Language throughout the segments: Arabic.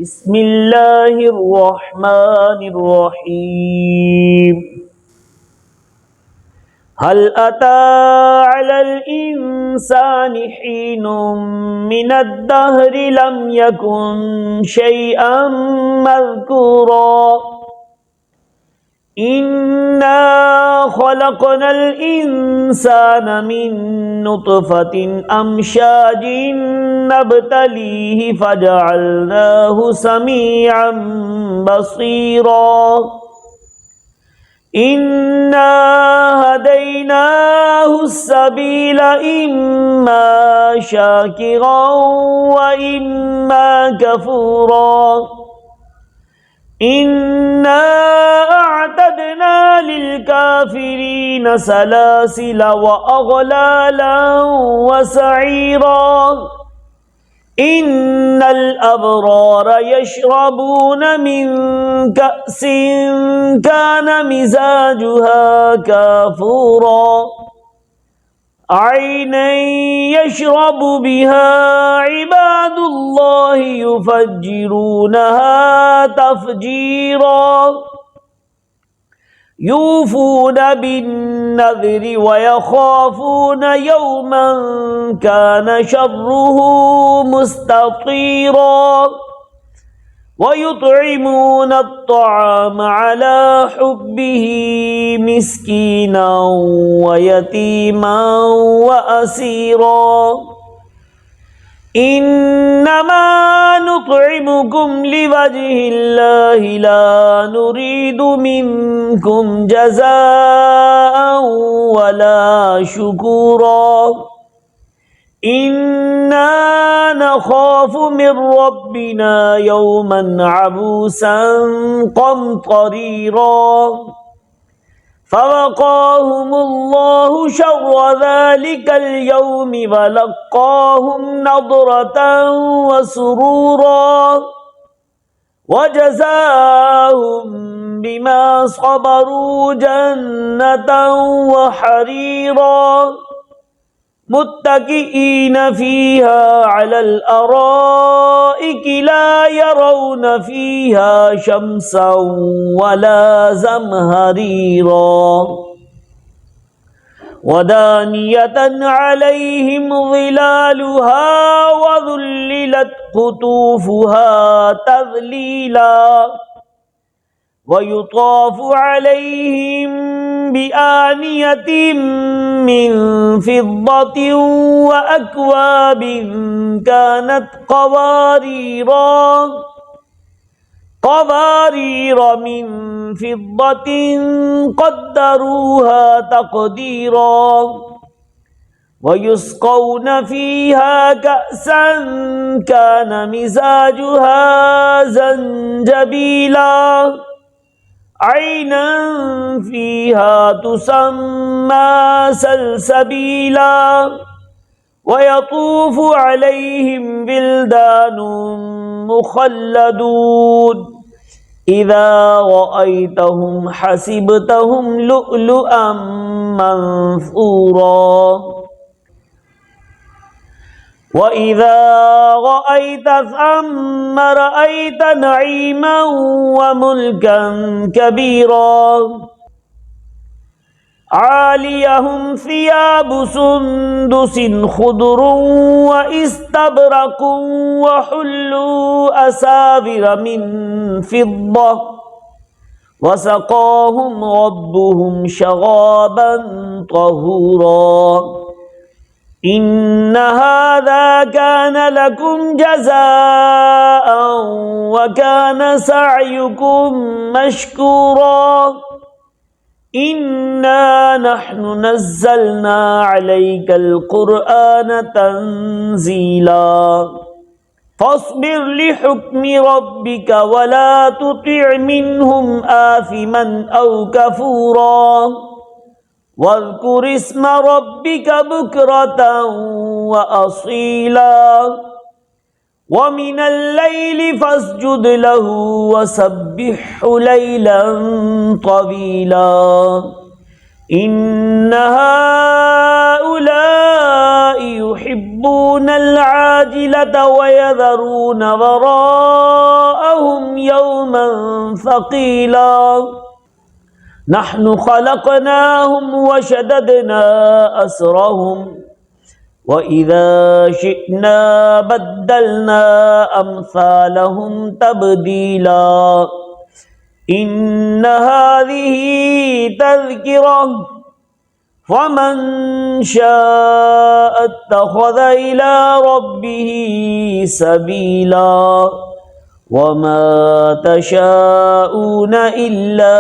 بسم الله الرحمن الرحيم. هل أتى على الإنسان حين من الدهر لم يكن شيئا مذكورا إنا خلقنا الإنسان من نطفة أمشاج نبتليه فجعلناه سميعا بصيرا إنا هديناه السبيل إما شاكرا وإما كفورا إنا أعتدنا للكافرين سلاسل وأغلالا وسعيرا إن الأبرار يشربون من كأس كان مزاجها كافورا عينا يشرب بها عباد الله يفجرونها تفجيرا يوفون بالنذر ويخافون يوما كان شره مستطيرا ويطعمون الطعام على حبه مسكينا ويتيما وأسيرا إنما نطعمكم لوجه الله لا نريد منكم جزاء ولا شكورا إنا نخاف من ربنا يوما عبوسا قمطريرا فوقاهم الله شر ذلك اليوم ولقاهم نضرة وسرورا وجزاهم بما صبروا جنة وحريرا متكئين فيها على الأرائك لا يرون فيها شمسا ولا زمهريرا ودانية عليهم ظلالها وذللت قطوفها تذليلا ويطاف عليهم بآنية من فضة وأكواب كانت قوارير من فضة قدروها تقديرا ويسقون فيها كأسا كان مزاجها زنجبيلا عينا فيها تسمى سلسبيلا ويطوف عليهم بلدان مخلدون إذا رأيتهم حسبتهم لؤلؤا منثورا وإذا رأيت ثم رأيت نعيما وملكا كبيرا عاليهم ثياب سندس خضر واستبرق وحلوا أساور من فضة وسقاهم ربهم شرابا طهورا إن هذا كان لكم جزاء وكان سعيكم مشكورا إنا نحن نزلنا عليك القرآن تنزيلا فاصبر لحكم ربك ولا تطع منهم آثما أو كفورا واذكر اسم ربك بكرة وأصيلا ومن الليل فاسجد له وسبحه ليلا طويلا إن هؤلاء يحبون يحبون العاجلة ويذرون وراءهم يوما ثقيلا نحن خلقناهم وشددنا أسرهم وإذا شئنا بدلنا أمثالهم تبديلا إن هذه تذكرة فمن شاء اتخذ إلى ربه سبيلا وما تشاءون إلا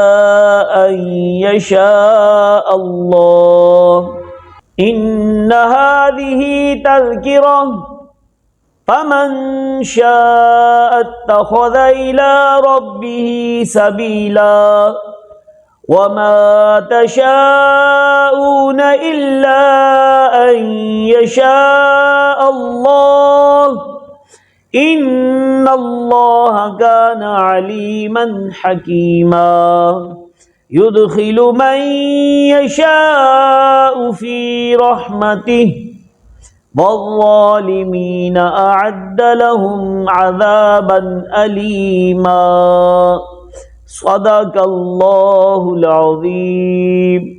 أن يشاء الله إن هذه تذكرة فمن شاء اتخذ إلى ربه سبيلا وما تشاءون إلا أن يشاء الله إن الله كان عليما حكيما يدخل من يشاء في رحمته والظالمين أعد لهم عذابا أليما صدق الله العظيم.